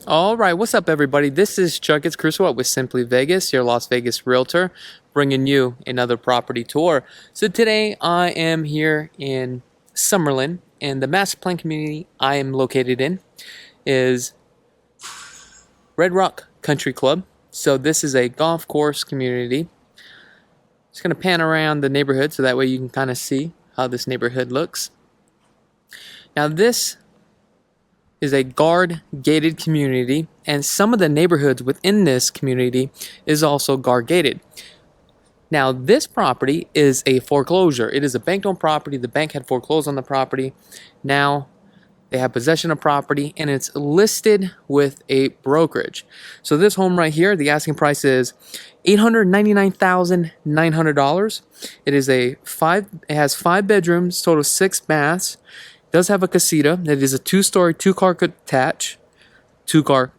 All right, what's up, everybody? This is Chakits Krulsawat with Simply Vegas, your Las Vegas realtor, bringing you another property tour. So today I am here in Summerlin, and the master plan community I am located in is Red Rock Country Club. So this is a golf course community. Just going to pan around the neighborhood so that way you can kind of see how this neighborhood looks. Now this is a guard gated community, and some of the neighborhoods within this community is also guard gated. Now this property is a foreclosure. It is a bank owned property. The bank had foreclosed on the property. Now they have possession of property and it's listed with a brokerage. So this home right here, the asking price is $899,900. It has 5 bedrooms, total 6 baths. Does have a casita. It is a 2-story, 2-car attached. 2-car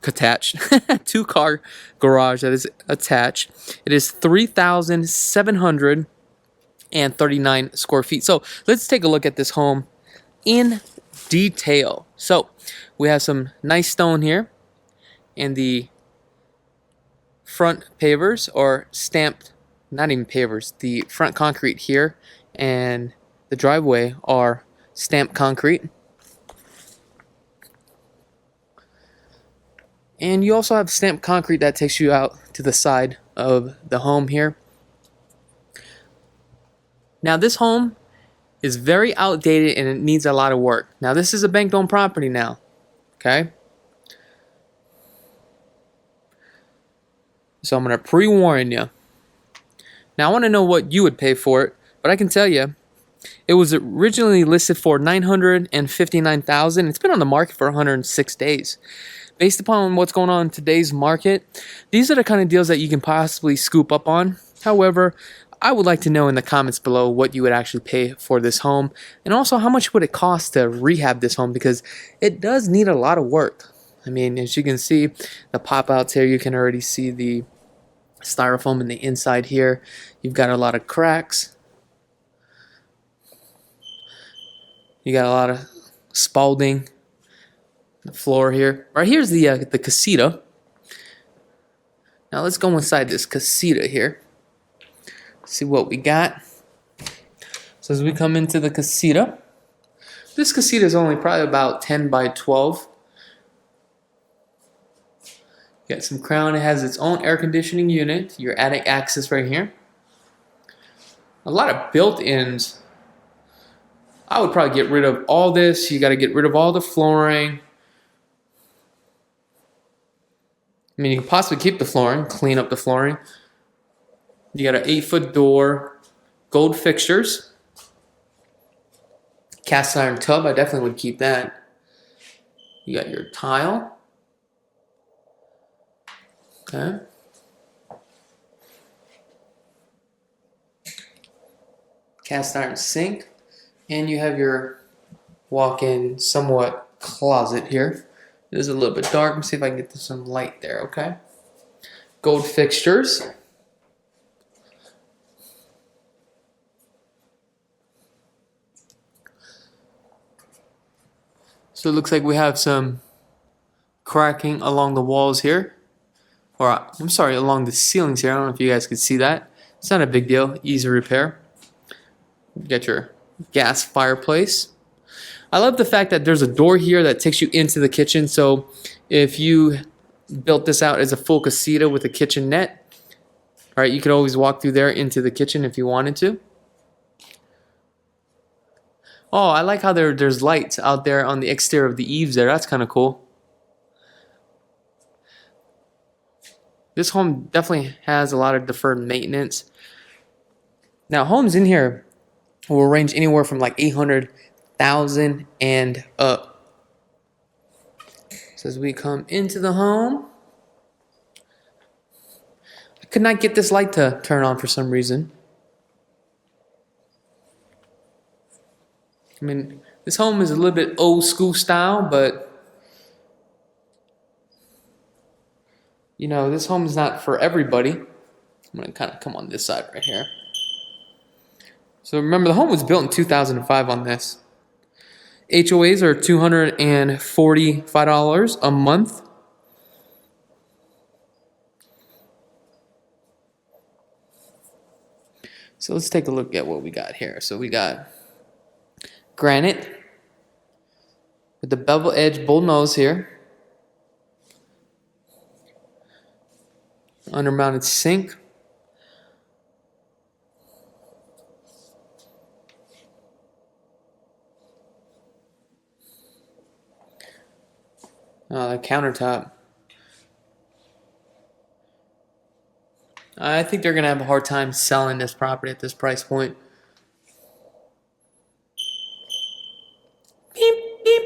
garage that is attached. It is 3,739 square feet. So let's take a look at this home in detail. So we have some nice stone here, and the front pavers are stamped, not even pavers, the front concrete here and the driveway are stamped concrete. And you also have stamped concrete that takes you out to the side of the home here. Now this home is very outdated and it needs a lot of work. Now this is a bank-owned property now, okay? So I'm going to pre-warn you. Now I want to know what you would pay for it, but I can tell you, it was originally listed for $959,000. It's been on the market for 106 days. Based upon what's going on in today's market, these are the kind of deals that you can possibly scoop up on. However, I would like to know in the comments below what you would actually pay for this home, and also how much would it cost to rehab this home, because it does need a lot of work. I mean, as you can see, the pop-outs here, you can already see the styrofoam in the inside here. You've got a lot of cracks. You got a lot of spalding. The floor here. Right here's the casita. Now let's go inside this casita here. See what we got. So as we come into the casita, this casita is only probably about 10 by 12. You got some crown. It has its own air conditioning unit. Your attic access right here. A lot of built-ins. I would probably get rid of all this. You got to get rid of all the flooring. I mean, you can possibly keep the flooring, clean up the flooring. You got an 8-foot door, gold fixtures, cast iron tub. I definitely would keep that. You got your tile. Okay. Cast iron sink. And you have your walk-in somewhat closet here. It is a little bit dark. Let me see if I can get some light there, okay? Gold fixtures. So it looks like we have some cracking along the walls here. Or, I'm sorry, along the ceilings here. I don't know if you guys could see that. It's not a big deal. Easy repair. You got your gas fireplace. I love the fact that there's a door here that takes you into the kitchen. So if you built this out as a full casita with a kitchenette, all right, you could always walk through there into the kitchen if you wanted to. Oh, I like how there's lights out there on the exterior of the eaves there. That's kind of cool. This home definitely has a lot of deferred maintenance. Now, homes in here will range anywhere from like 800,000 and up. So as we come into the home, I could not get this light to turn on for some reason. I mean, this home is a little bit old school style, but you know, this home is not for everybody. I'm gonna kind of come on this side right here. So remember, the home was built in 2005 on this. HOAs are $245 a month. So let's take a look at what we got here. So we got granite with the bevel edge bull nose here. Undermounted sink. The countertop. I think they're going to have a hard time selling this property at this price point. Beep, beep.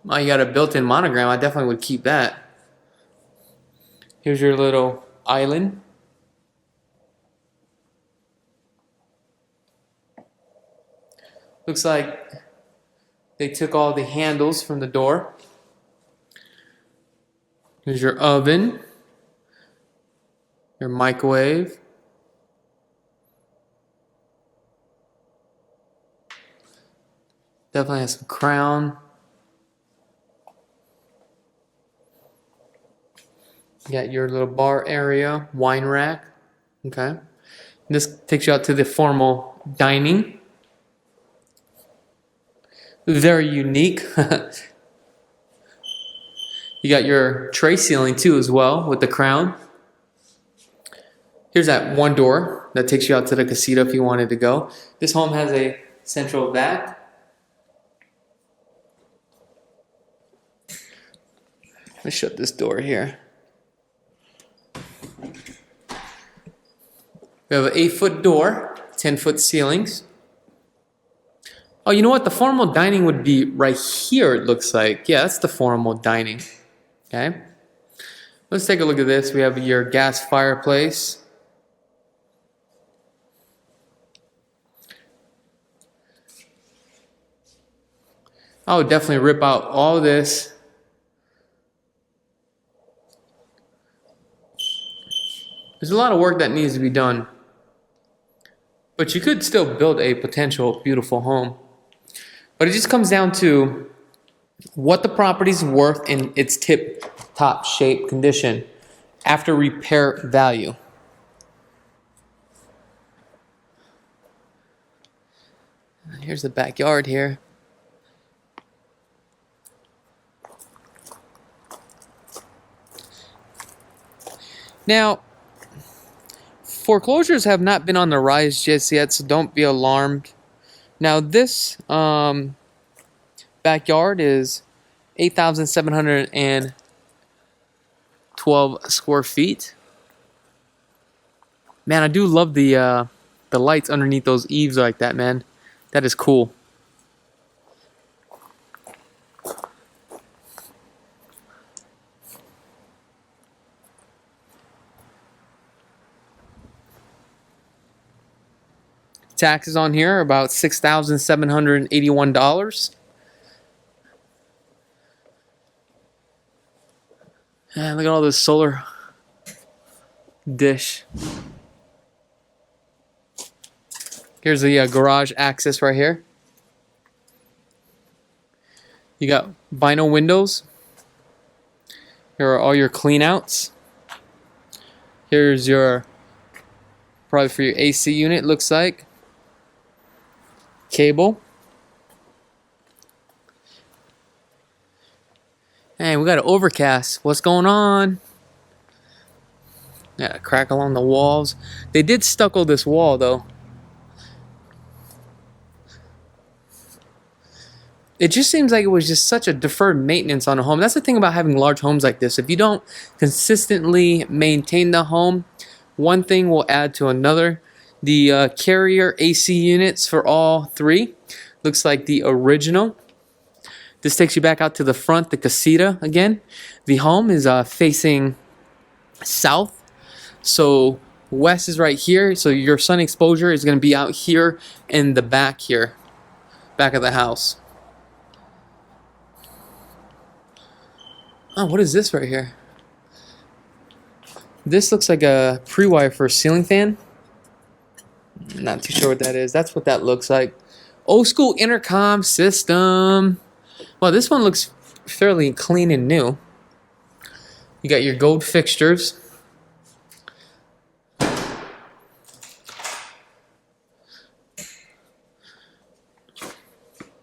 Oh, you got a built-in monogram. I definitely would keep that. Here's your little island. Looks like they took all the handles from the door. Here's your oven. Your microwave. Definitely has some crown. You got your little bar area, wine rack. Okay. This takes you out to the formal dining. Very unique. You got your tray ceiling too as well with the crown. Here's that one door that takes you out to the Casita if you wanted to go. This home has a central vac. Let me shut this door here. We have an 8-foot door, 10-foot ceilings. Oh, you know what? The formal dining would be right here, it looks like. Yeah, that's the formal dining. Okay. Let's take a look at this. We have your gas fireplace. I would definitely rip out all this. There's a lot of work that needs to be done. But you could still build a potential beautiful home. But it just comes down to what the property's worth in its tip-top shape condition after repair value. Here's the backyard here. Now, foreclosures have not been on the rise just yet, so don't be alarmed. Now, this backyard is 8,712 square feet. Man, I do love the lights underneath those eaves like that, man. That is cool. Taxes on here are about $6,781. And look at all this solar dish. Here's the garage access right here. You got vinyl windows. Here are all your clean outs. Here's your, probably for your AC unit, looks like. Cable. Hey, we got an overcast. What's going on? Yeah, a crack along the walls. They did stucco this wall though. It just seems like it was just such a deferred maintenance on a home. That's the thing about having large homes like this. If you don't consistently maintain the home, one thing will add to another. The carrier AC units for all three looks like the original. This takes you back out to the front, the Casita again. The home is facing south. So west is right here. So your sun exposure is going to be out here in the back here. Back of the house. Oh, what is this right here? This looks like a pre-wire for a ceiling fan. Not too sure what that is. That's what that looks like. Old school intercom system. Well, this one looks fairly clean and new. You got your gold fixtures.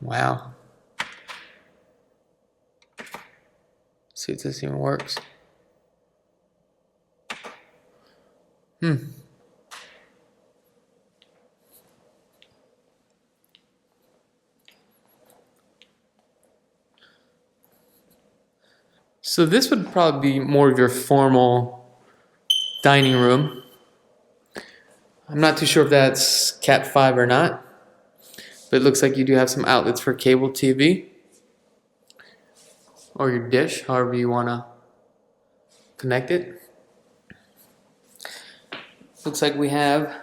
Wow. See if this even works. So this would probably be more of your formal dining room. I'm not too sure if that's Cat 5 or not, but it looks like you do have some outlets for cable TV or your dish, however you want to connect it. Looks like we have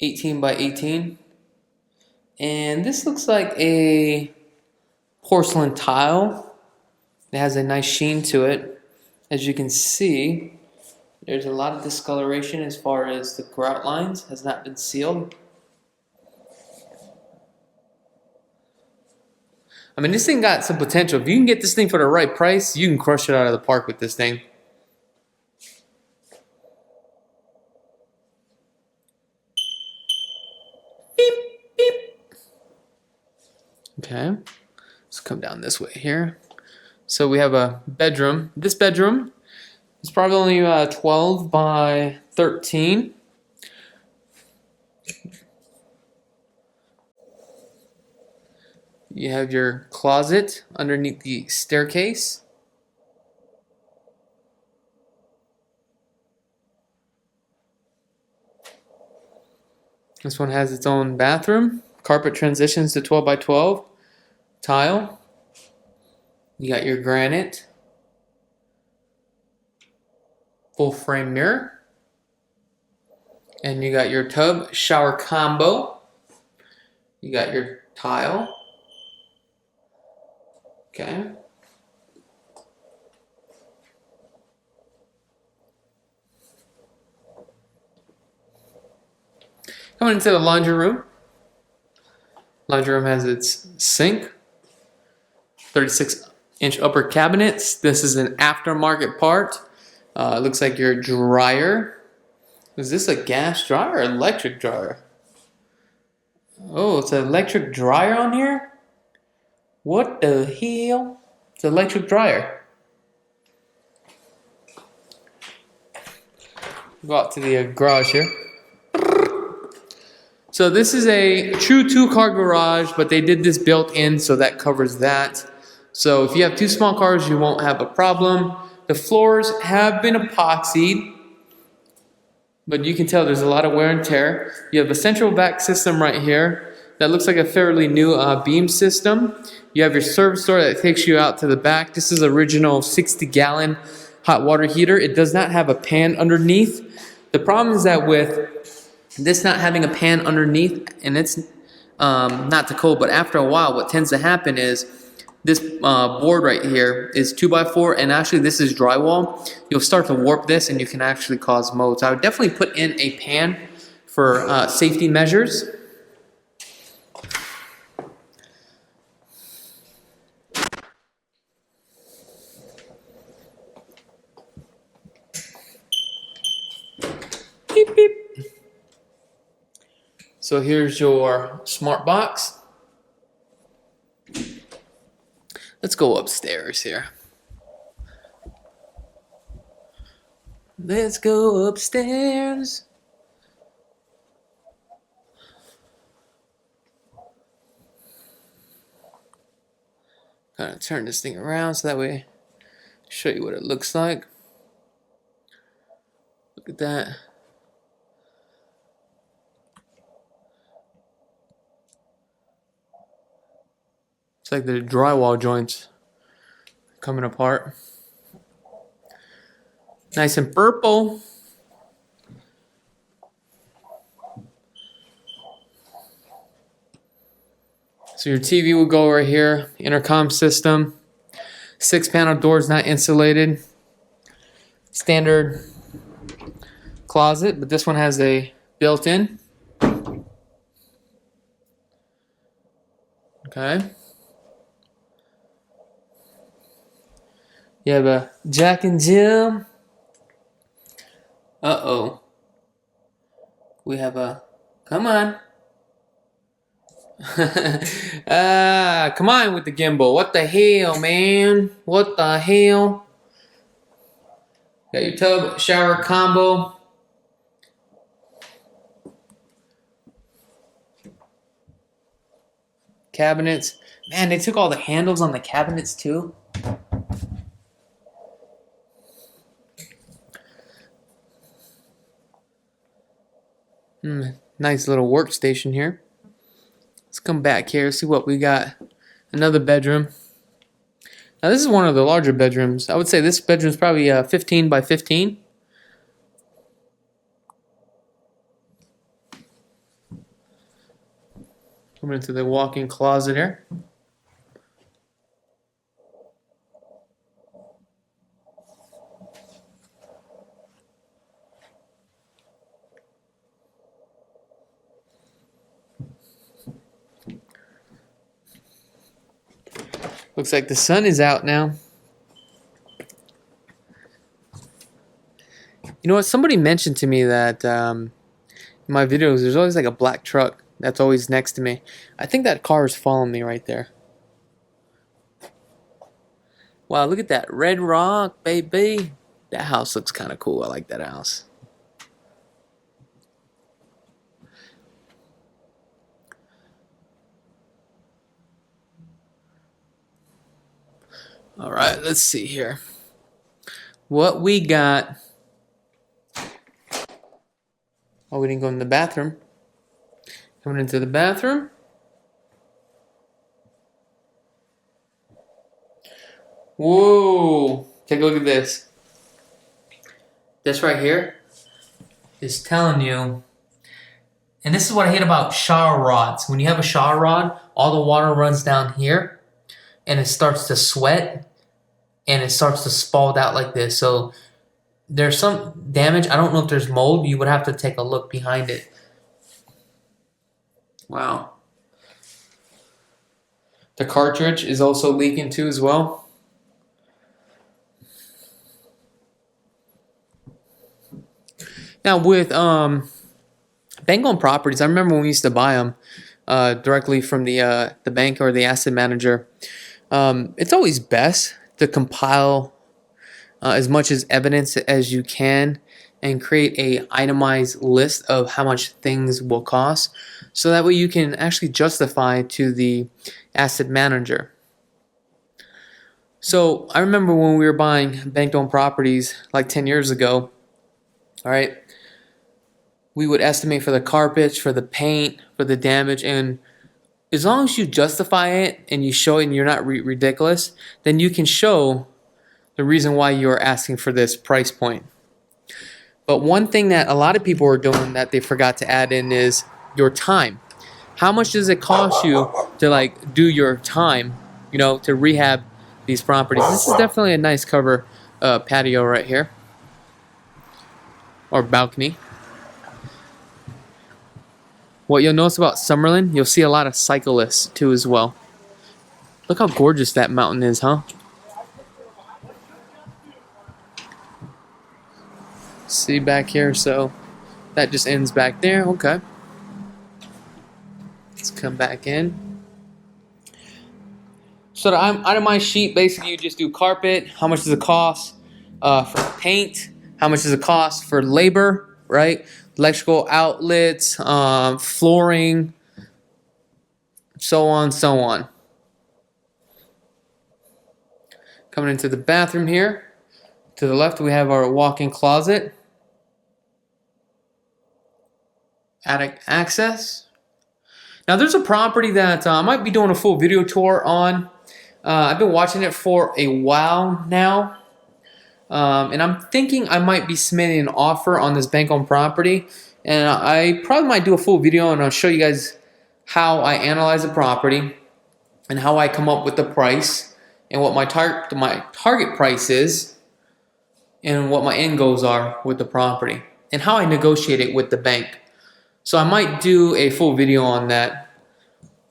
18 by 18, and this looks like a porcelain tile. It has a nice sheen to it. As you can see, there's a lot of discoloration as far as the grout lines has not been sealed. I mean, this thing got some potential. If you can get this thing for the right price, you can crush it out of the park with this thing. Beep, beep. Okay, let's come down this way here. So we have a bedroom. This bedroom is probably only 12 by 13. You have your closet underneath the staircase. This one has its own bathroom. Carpet transitions to 12 by 12 tile. You got your granite. Full frame mirror. And you got your tub shower combo. You got your tile. Okay. Coming into the laundry room. Laundry room has its sink. 36-inch upper cabinets. This is an aftermarket part. It looks like your dryer. Is this a gas dryer or electric dryer? Oh, it's an electric dryer on here? What the hell? It's an electric dryer. Go out to the garage here. So this is a true 2-car garage, but they did this built in, so that covers that. So if you have 2 small cars, you won't have a problem. The floors have been epoxied, but you can tell there's a lot of wear and tear. You have a central vac system right here that looks like a fairly new beam system. You have your service door that takes you out to the back. This is original 60-gallon hot water heater. It does not have a pan underneath. The problem is that with this not having a pan underneath, and it's not to cold, but after a while, what tends to happen is this board right here is 2x4, and actually this is drywall. You'll start to warp this, and you can actually cause modes. I would definitely put in a pan for safety measures. Beep, beep. So here's your smart box. Let's go upstairs here. Let's go upstairs. Kind of turn this thing around so that way I show you what it looks like. Look at that. It's like the drywall joints coming apart. Nice and purple. So your TV will go right here. Intercom system. 6-panel doors, not insulated. Standard closet, but this one has a built-in. Okay. You have a Jack and Jill. Uh-oh. We have a, come on. Come on with the gimbal. What the hell, man? What the hell? Got your tub shower combo. Cabinets. Man, they took all the handles on the cabinets too. Nice little workstation here. Let's come back here, see what we got. Another bedroom. Now this is one of the larger bedrooms. I would say this bedroom is probably 15 by 15. Coming into the walk-in closet here. Looks like the sun is out now. You know what? Somebody mentioned to me that in my videos, there's always like a black truck that's always next to me. I think that car is following me right there. Wow, look at that red rock, baby. That house looks kind of cool. I like that house. All right, let's see here. What we got. Oh, we didn't go in the bathroom. Coming into the bathroom. Whoa, take a look at this. This right here is telling you, and this is what I hate about shower rods. When you have a shower rod, all the water runs down here, and it starts to sweat, and it starts to spald out like this. So there's some damage. I don't know if there's mold. You would have to take a look behind it. Wow. The cartridge is also leaking too as well. Now with bank-owned properties, I remember when we used to buy them directly from the bank or the asset manager. It's always best to compile as much as evidence as you can and create a itemized list of how much things will cost, so that way you can actually justify to the asset manager. So I remember when we were buying bank-owned properties like 10 years ago, all right, we would estimate for the carpets, for the paint, for the damage, and as long as you justify it and you show it and you're not ridiculous, then you can show the reason why you're asking for this price point. But one thing that a lot of people are doing that they forgot to add in is your time. How much does it cost you to like do your time, you know, to rehab these properties? This is definitely a nice cover patio right here, or balcony. What you'll notice about Summerlin, you'll see a lot of cyclists too as well. Look how gorgeous that mountain is, huh? See back here, so that just ends back there. Okay. Let's come back in. So the itemized sheet, basically you just do carpet, how much does it cost for paint, how much does it cost for labor, right? Electrical outlets, flooring, so on, so on. Coming into the bathroom here, to the left we have our walk-in closet, attic access. Now there's a property that I might be doing a full video tour on. I've been watching it for a while now. And I'm thinking I might be submitting an offer on this bank-owned property, and I probably might do a full video and I'll show you guys how I analyze the property and how I come up with the price and what my target price is and what my end goals are with the property and how I negotiate it with the bank. So I might do a full video on that.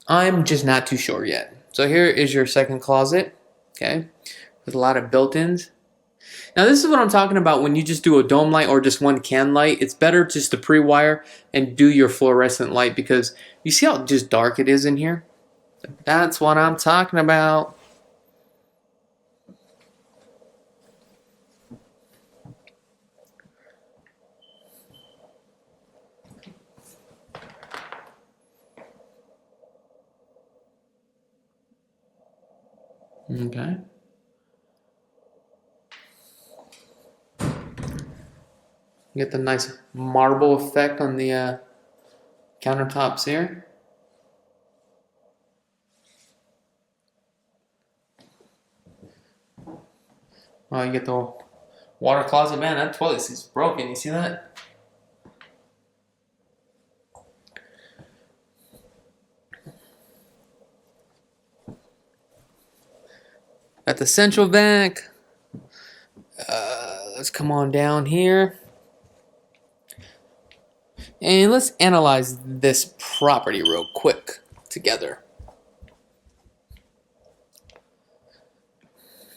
I'm just not too sure yet. So here is your second closet, okay, with a lot of built-ins. Now this is what I'm talking about when you just do a dome light or just one can light. It's better just to pre-wire and do your fluorescent light because you see how just dark it is in here? That's what I'm talking about. Okay. Get the nice marble effect on the countertops here. Oh, you get the water closet. Man, that toilet seat's broken. You see that? Got the central vac. Let's come on down here. And let's analyze this property real quick together.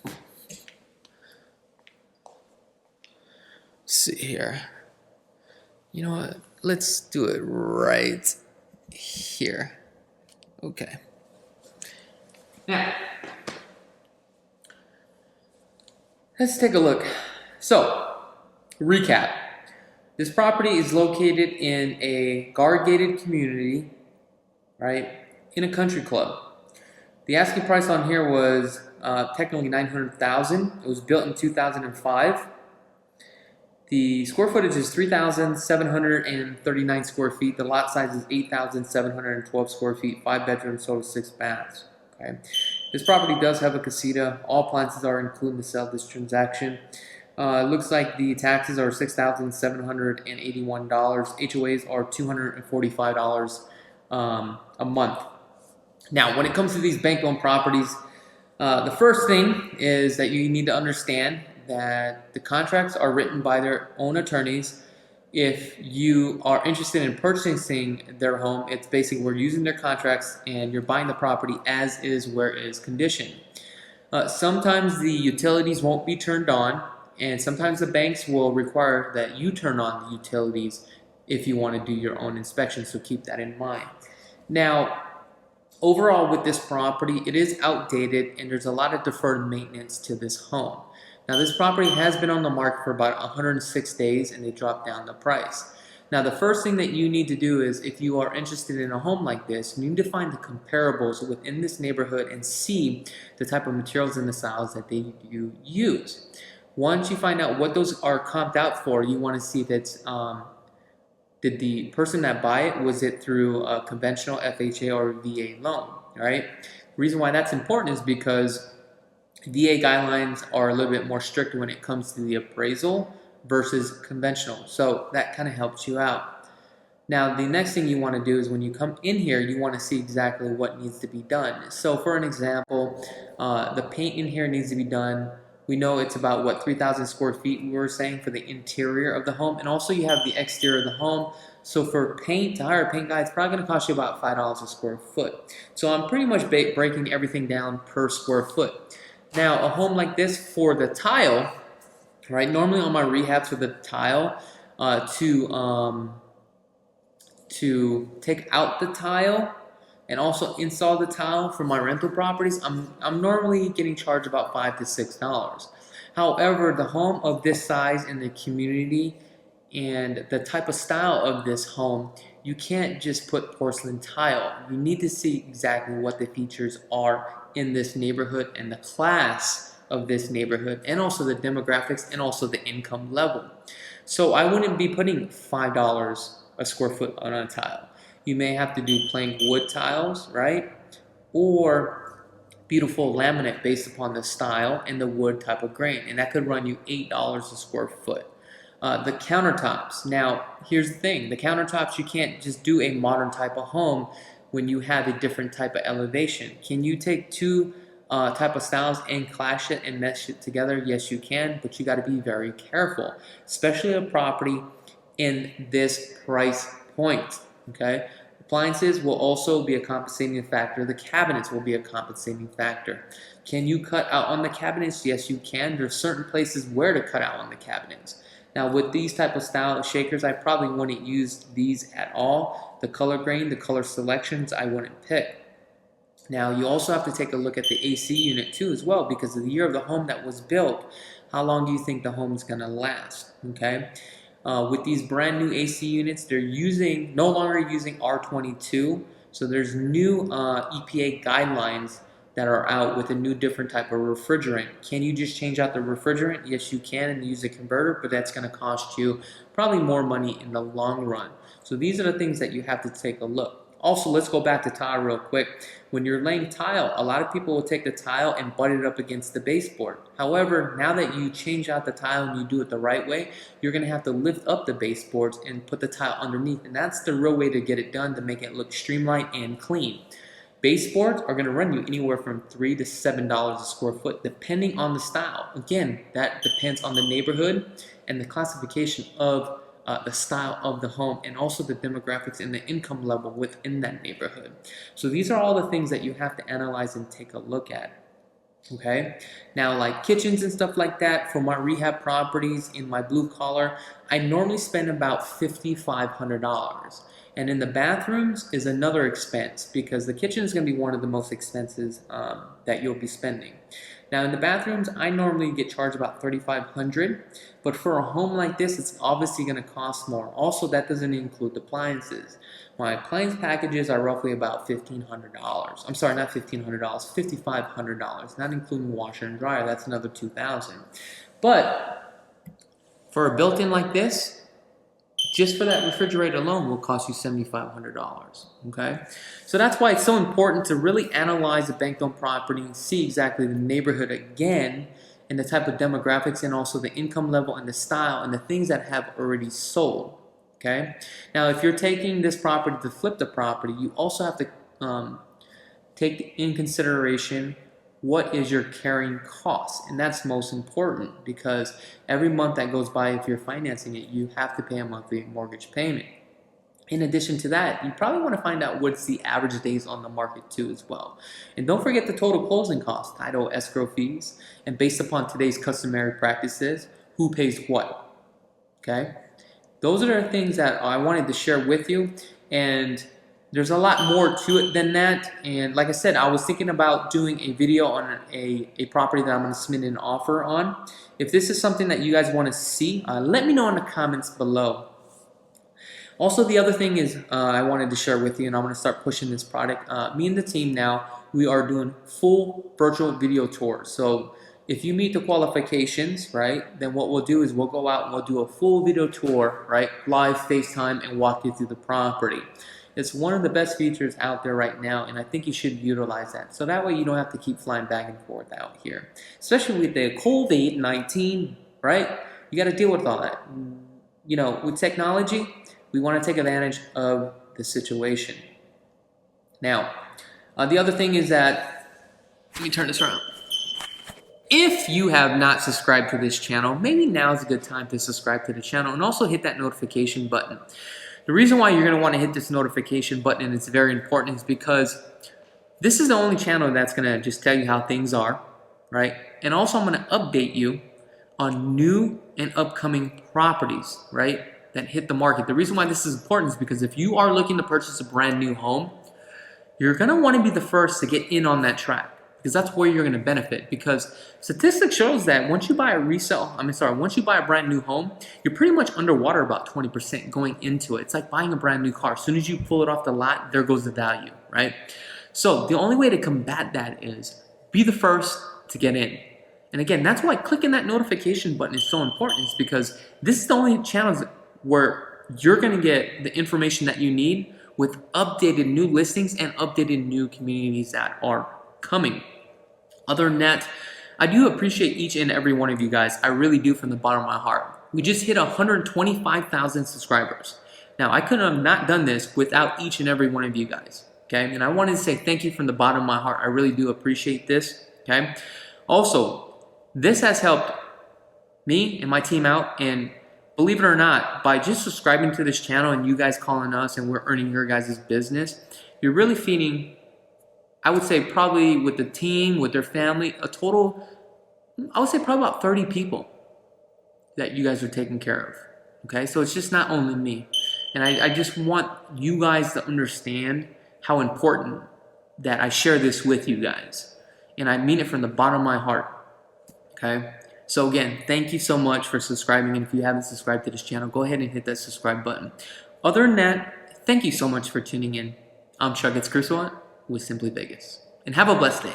Let's see here. You know what? Let's do it right here. Okay. Now, let's take a look. So, recap. This property is located in a guard-gated community, right, in a country club. The asking price on here was technically $900,000. It was built in 2005. The square footage is 3,739 square feet. The lot size is 8,712 square feet. 5 bedrooms, total 6 baths. Okay. This property does have a casita. All appliances are included in the sale of this transaction. It looks like the taxes are $6,781. HOAs are $245 a month. Now, when it comes to these bank loan properties, the first thing is that you need to understand that the contracts are written by their own attorneys. If you are interested in purchasing their home, it's basically we're using their contracts and you're buying the property as is, where is condition. Sometimes the utilities won't be turned on, and sometimes the banks will require that you turn on the utilities if you want to do your own inspection, so keep that in mind. Now, overall with this property, it is outdated and there's a lot of deferred maintenance to this home. Now this property has been on the market for about 106 days and they dropped down the price. Now the first thing that you need to do is, if you are interested in a home like this, you need to find the comparables within this neighborhood and see the type of materials and the styles that you use. Once you find out what those are comped out for, you want to see if it's did the person that buy it, was it through a conventional FHA or VA loan, right? The reason why that's important is because VA guidelines are a little bit more strict when it comes to the appraisal versus conventional. So that kind of helps you out. Now, the next thing you want to do is when you come in here, you want to see exactly what needs to be done. So for an example, the paint in here needs to be done. We know it's about, what, 3,000 square feet, we were saying, for the interior of the home. And also you have the exterior of the home. So for paint, to hire a paint guy, it's probably going to cost you about $5 a square foot. So I'm pretty much breaking everything down per square foot. Now, a home like this, for the tile, right, normally on my rehabs for the tile, to take out the tile and also install the tile for my rental properties, I'm normally getting charged about $5 to $6. However, the home of this size in the community and the type of style of this home, you can't just put porcelain tile. You need to see exactly what the features are in this neighborhood and the class of this neighborhood, and also the demographics and also the income level. So I wouldn't be putting $5 a square foot on a tile. You may have to do plain wood tiles, right? Or beautiful laminate based upon the style and the wood type of grain. And that could run you $8 a square foot. The countertops. Now, here's the thing. The countertops, you can't just do a modern type of home when you have a different type of elevation. Can you take two type of styles and clash it and mesh it together? Yes, you can, but you got to be very careful, especially a property in this price point. Okay, appliances will also be a compensating factor. The cabinets will be a compensating factor. Can you cut out on the cabinets? Yes, you can. There's certain places where to cut out on the cabinets. Now with these type of style shakers, I probably wouldn't use these at all. The color grain, the color selections, I wouldn't pick. Now you also have to take a look at the AC unit too as well, because of the year of the home that was built. How long do you think the home is going to last? Okay. With these brand new AC units, they're no longer using R22. So there's new EPA guidelines that are out with a new different type of refrigerant. Can you just change out the refrigerant? Yes, you can, and use a converter, but that's going to cost you probably more money in the long run. So these are the things that you have to take a look. Also, let's go back to tile real quick. When you're laying tile, a lot of people will take the tile and butt it up against the baseboard. However, now that you change out the tile and you do it the right way, you're going to have to lift up the baseboards and put the tile underneath. And that's the real way to get it done, to make it look streamlined and clean. Baseboards are going to run you anywhere from $3 to $7 a square foot, depending on the style. Again, that depends on the neighborhood and the classification of the style of the home, and also the demographics and the income level within that neighborhood. So these are all the things that you have to analyze and take a look at. Okay, now like kitchens and stuff like that, for my rehab properties in my blue collar, I normally spend about $5,500. And in the bathrooms is another expense, because the kitchen is going to be one of the most expenses that you'll be spending. Now in the bathrooms, I normally get charged about $3,500, but for a home like this, it's obviously going to cost more. Also, that doesn't include the appliances. My appliance packages are roughly about $1,500. I'm sorry, not $1,500, $5,500, not including washer and dryer. That's another $2,000. But for a built-in like this, just for that refrigerator alone will cost you $7,500, okay? So that's why it's so important to really analyze the bank-owned property, see exactly the neighborhood again, and the type of demographics, and also the income level and the style and the things that have already sold, okay? Now, if you're taking this property to flip the property, you also have to take in consideration what is your carrying cost, and that's most important, because every month that goes by, if you're financing it, you have to pay a monthly mortgage payment. In addition to that, you probably want to find out what's the average days on the market too as well. And don't forget the total closing costs, title, escrow fees, and based upon today's customary practices, who pays what, okay? Those are the things that I wanted to share with you, and there's a lot more to it than that. And like I said, I was thinking about doing a video on a property that I'm going to submit an offer on. If this is something that you guys want to see, let me know in the comments below. Also, the other thing is I wanted to share with you, and I'm going to start pushing this product. Me and the team now, we are doing full virtual video tours. So if you meet the qualifications, right, then what we'll do is we'll go out and we'll do a full video tour, right, live FaceTime, and walk you through the property. It's one of the best features out there right now, and I think you should utilize that. So that way you don't have to keep flying back and forth out here. Especially with the COVID-19, right? You got to deal with all that. You know, with technology, we want to take advantage of the situation. Now, the other thing is that, let me turn this around. If you have not subscribed to this channel, maybe now is a good time to subscribe to the channel, and also hit that notification button. The reason why you're going to want to hit this notification button, and it's very important, is because this is the only channel that's going to just tell you how things are, right? And also I'm going to update you on new and upcoming properties, right, that hit the market. The reason why this is important is because if you are looking to purchase a brand new home, you're going to want to be the first to get in on that track, because that's where you're going to benefit. Because statistics shows that once you buy once you buy a brand new home, you're pretty much underwater about 20% going into it. It's like buying a brand new car. As soon as you pull it off the lot, there goes the value, right? So the only way to combat that is be the first to get in. And again, that's why clicking that notification button is so important, is because this is the only channel where you're going to get the information that you need with updated new listings and updated new communities that are coming. Other than that, I do appreciate each and every one of you guys. I really do, from the bottom of my heart. We just hit 125,000 subscribers. Now, I could have not done this without each and every one of you guys, okay? And I wanted to say thank you from the bottom of my heart. I really do appreciate this, okay? Also, this has helped me and my team out, and believe it or not, by just subscribing to this channel and you guys calling us and we're earning your guys' business, you're really feeding I would say probably with the team, with their family, a total, I would say probably about 30 people that you guys are taking care of. Okay, so it's just not only me. And I just want you guys to understand how important that I share this with you guys. And I mean it from the bottom of my heart. Okay, so again, thank you so much for subscribing. And if you haven't subscribed to this channel, go ahead and hit that subscribe button. Other than that, thank you so much for tuning in. I'm Chakits Krulsawat with Simply Vegas. And have a blessed day.